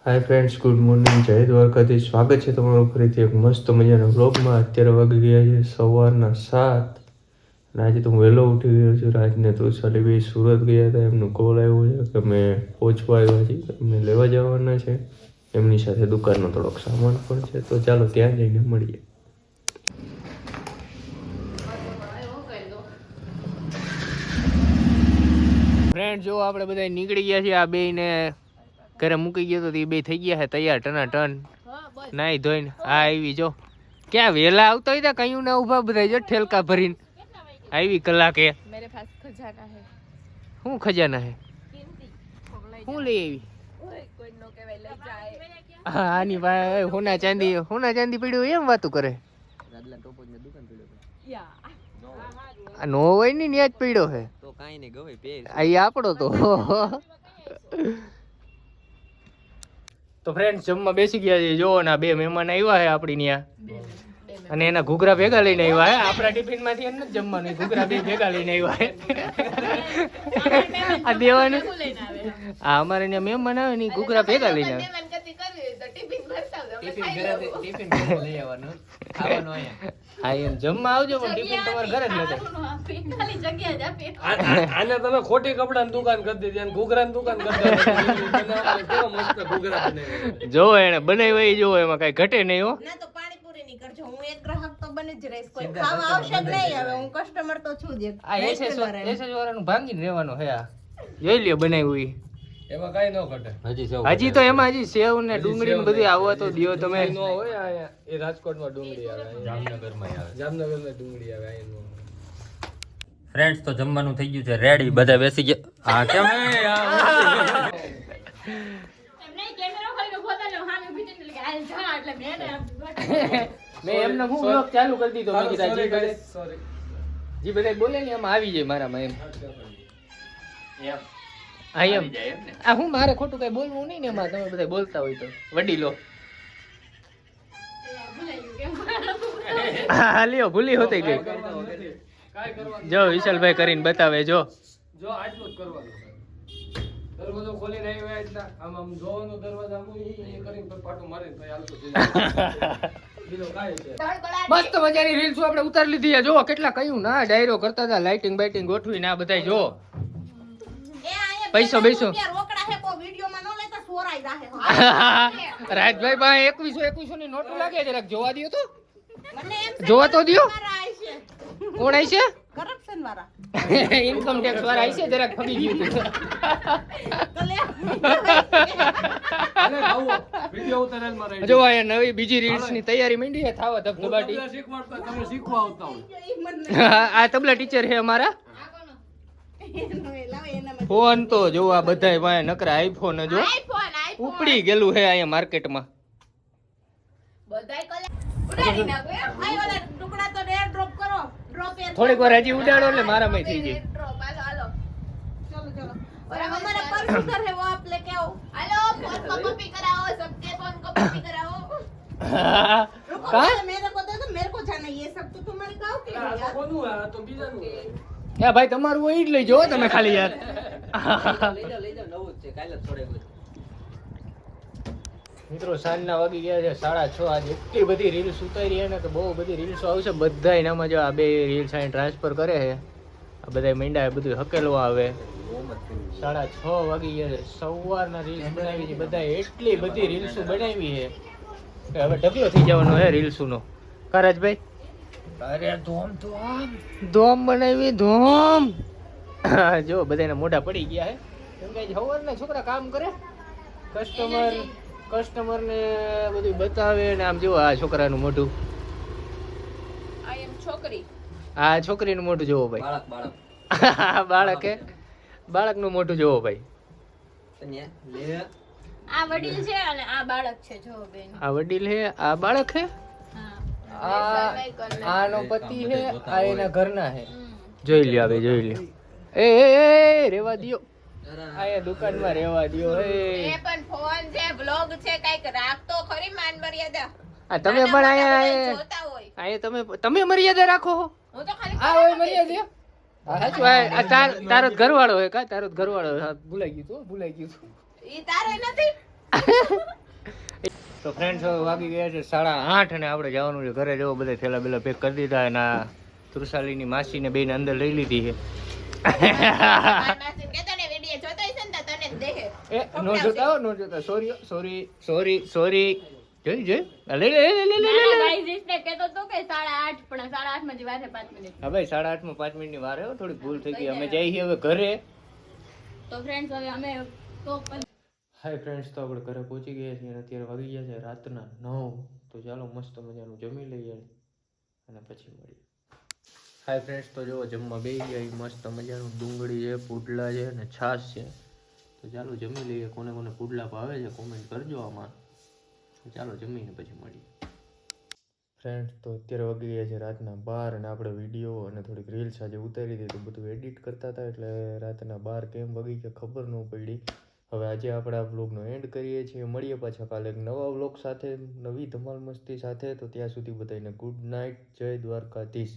Hi friends, good morning, જય દ્વારકાથી. સ્વાગત છે તમારું ફરીથી એક મસ્ત મજાના વ્લોગમાં. અત્યારે વાગી ગયા છે સવારના 7 અને આજે તો હું વહેલો ઉઠી ગયો છું. રાજને તો સાલી ભાઈ સુરત ગયા હતા, એમનો કોલ આવ્યો છે કે અમે પહોંચવા આવ્યા છીએ, એમને લેવા જવાના છે. એમની સાથે દુકાનનો થોડોક સામાન પણ છે, તો ચાલો ત્યાં જઈને મળીએ. ફ્રેન્ડ, જો આપણે બધા નીકળી ગયા છીએ. આ બેયને ઘરે મૂકી ગયો તો એ બે થઈ ગયા છે તૈયાર, ટના ટન નાઈ ધોઈને. આ આવી જો ક્યાં વેલા આવતો હોય કયું ના ઉભા બધા જો ઠેલકા ભરીને આવી કલાકે. मेरे पास खजाना है. શું ખજાના હે? શું લઈ આવી? कोई नो के लई जाए. હા, આની ભાઈ હોના ચાંદી પડ્યું એમ વાતું કરે. या આ નો હોય ને ન્યા જ પડ્યો હે તો કાઈ નહીં ગવે પે આ આપણો તો ફ્રેન્ડ જમવા બેસી ગયા છે. જો ના બે મહેમાન આવ્યા છે આપણી ત્યાં, અને એના ઘૂઘરા ભેગા લઈને આવ્યા હે. આપણા ટિફિન માંથી એમ નથી જમવાનું, ઘૂઘરા બે ભેગા લઈને આવ્યા હે. આ દેવાનું આ અમારે ત્યાં મહેમાન આવે ને ઘૂઘરા ભેગા લઈને આવે. ટિફિન ઘરે લઈ આવવાનું ખાવાનું અહીંયા. હા, એમ જમવા આવજો પણ ટિફિન તમારે ઘરે જ નથી. ખાલી જગ્યા જ આપે. આને તમે ખોટી કપડાની દુકાન કરી દીધી અને ઘૂઘરાની દુકાન કરી દીધી. કેવા મસ્ત ઘૂઘરા બનાવ્યા. જો એને બનાવ્યા એ જો એમાં કઈ ઘટે નહીં હો. ના તો પાણીપુરી ની કરજો. હું એક ગ્રાહક તો બની જ રહીશ. કોઈ ખાવા આવશે જ નહીં. હવે હું કસ્ટમર તો છું જ. આ એસએસ વાળાનું ભાંગીને રહેવાનું હે. આ જોઈ લ્યો બનાવ્યું ઈ. એમાં કઈ ન ઘટે. હજી તો એમાં હજી સેવ ને ડુંગળી ને બધું આવવા તો દિયો તમે. ન હોય આયા. એ રાજકોટમાં ડુંગળી આવે, જામનગરમાં આવે, જામનગરમાં ડુંગળી આવે. આયા ફ્રેન્ડ્સ તો જમવાનું થઈ ગયું છે રેડી, બધા બેસી ગયા. હા કેમ હે યાર? એમને કેમેરો ખોલીને પોતાનો સામે ભીટીને એટલે હાલ જા એટલે મેં મેં એમને હું વ્લોગ ચાલુ કરી દીધો. મેં કીધા જી બધા સોરી. જી બધા બોલે ને એમાં આવી જાય મારામાં એમ. હા એમ. આ હું મારે ખોટું કઈ બોલવું નહીં ને એમાં, તમે બધા બોલતા હોય તો વડીલો. હા લ્યો, ભૂલી હોતી ગઈ. કાઈ કરવાનું. જો વિશાલભાઈ કરીને બતાવે. જો જો આટલું જ કરવાનું. દરવાજો ખોલીને આવ્યા એટલે આમ જોવાનો દરવાજો આમ એ કરીને પછી પાટું મારીને પછી હાલતું થઈ જાય. બીજું કાંઈ છે. મસ્ત મજાની રીલ્સ આપણે ઉતારી લીધી છે. જો કેટલા કયું ના ડાયરો કરતા હતા, લાઇટિંગ બાઇટિંગ ગોઠવીને આ બધા જો. પૈસો બૈસો રોકડા હે કો વિડિયો માં ન લેતા સોરાઈ જાહે. રાજભાઈ ભાઈ 2100 ની નોટ લાગે, જરાક જોવા દ્યો તો. મને એમ જોવા તો દ્યો. મારા આઈ છે કોણ આઈ છે? કરપ્શન વાળા. ઇન્કમ ટેક્સ વાળા આઈ છે, જરાક ફગી ગયું તું. કલે અરે આવો વિડિયો ઉતારેલમાં રહી. જો આ નવી બીજી રીલ્સ ની તૈયારી માંડી છે થાવા ધબધબાટી. તબલા શીખવાડતા તમે શીખવા આવતા હોય. આ તબલા ટીચર છે અમારા. ફોન તો જો આ બધાય ભાઈ નકરા આઈફોન જો આઈફોન ઉપડી ગયેલું છે અહીંયા માર્કેટમાં. બધાય કલા ઉડાડી નાખો એમ. આઈ વાળા ટુકડા તો એર ડ્રોપ કરો. ડ્રોપ એર થોડીક વાર હજી ઉડાડો એટલે મારામાં થઈ જાય. ડ્રોપ હાલો चलो चलो और हमारा पर्स उधर है वो आप लेके आओ. हालो फोन को कॉपी कराओ, सबके फोन को कॉपी कराओ. रुको कहाँ? पहले मेरे को दे दो. मेरे को जाना ये सब तो तुम्हारे गांव के આ हैं તો यार. કોનું આ તો બીજાનું. એ ભાઈ તમારું હોય ઈ જ લઈ જો તમે ખાલી યાર. લઈ જાઓ નવું જ છે, કાલે જ છોડે. મિત્રો સાંજના વાગી ગયા છે 6:30. આજે એટલી બધી રીલ્સ ઉતારી ને તો બહુ બધી રીલ્સો આવશે. બધા એનામાં જો આ બે રીલ્સ અહીં ટ્રાન્સફર કરે છે. આ બધા મીંડા બધું હકેલવા આવે. 6:30 વાગી ગયા છે. સવારના રીલ્સ બનાવી છે બધા. એટલી બધી રીલ્સો બનાવી છે કે હવે ઢગલો થઈ જવાનો હે રીલ્સનો. કારાજભાઈ અરે ધોમ તો આમ ધોમ બનાવી ધોમ. જો બધાના મોઢા પડી ગયા હે કેમ કે સવારના છોકરા કામ કરે, કસ્ટમર ને બધું બતાવે ને. આમ જો આ છોકરાનું મોઢું, આઈ એમ છોકરી. આ છોકરીનું મોઢું જોવો ભાઈ. બાળક બાળકનું મોઢું જોવો ભાઈ. અહીંયા લે આ વડીલ છે અને આ બાળક છે. જો બેન આ વડીલ હે, આ બાળક હે, હા આનો પતિ હે, આ એના ઘરના હે. જોઈ લ્યો હવે જોઈ લ્યો. એ રેવા દ્યો, આ દુકાનમાં રેવા દ્યો. એ પણ ફોન છે, બ્લોગ છે, કઈક રાખતો ખરી માન મર્યાદા. આ તમે પણ આયા જોતા હોય. આયા તમે મર્યાદા રાખો છો. હું તો ખાલી આ હોય મર્યાદા. હા સાચું. આ તારો જ ઘરવાળો હે કા? તારો જ ઘરવાળો. હા ભૂલાઈ ગયું તું. ઈ તારે નથી. તો ફ્રેન્ડ્સ હવે વાગી ગયા છે 8:30 અને આપણે જવાનું છે ઘરે. જવો બધા થેલા બેલા પેક કરી દીધા અને આ તૃષાલીની માસીને બેને અંદર લઈ લીધી છે. મારા માસીને કહેતો ને વિડીયો જોતો હશે ને તો તને જ દેખે. એ નો જોતા નો જોતા. સોરી જોઈ લઈ લે. ગાઈઝ इसने કહેતો તો કે 8:30 પણ 8:30 માં જ વાર છે 5 મિનિટ. હા ભાઈ 8:30 માં 5 મિનિટની વાર હે. થોડી ભૂલ થઈ ગઈ. અમે જઈએ છીએ હવે ઘરે. તો ફ્રેન્ડ્સ હવે અમે તો હાય ફ્રેન્ડ્સ, તો આપણે ઘરે પહોંચી ગયા છીએ અને અત્યારે વાગી ગયા છે રાતના 9. તો ચાલો મસ્ત મજાનું જમી લઈએ અને પછી મળીએ. હાય ફ્રેન્ડ્સ, તો જો જમવા બેસી ગયા. મસ્ત મજાનું ડુંગળી છે, પુડલા છે અને છાશ છે. તો ચાલો જમી લઈએ. કોને કોને પુડલા ભાવે છે કોમેન્ટ કરજો આમાં. ચાલો જમીને પછી મળીએ. ફ્રેન્ડ્સ, તો અત્યારે વાગી ગયા છે રાતના 12 અને આપણે વિડીયો અને થોડીક રીલ્સ આજે ઉતારી હતી. તો બધું એડિટ કરતા હતા એટલે રાતના 12 કેમ વાગી કે ખબર ન પડી. હવે આજે આપણે આ વ્લોગનો એન્ડ કરીએ છીએ. મળીએ પાછા કાલે એક નવા વ્લોગ સાથે, નવી ધમાલ મસ્તી સાથે. તો ત્યાં સુધી બધાને ગુડ નાઇટ. જય દ્વારકાધીશ.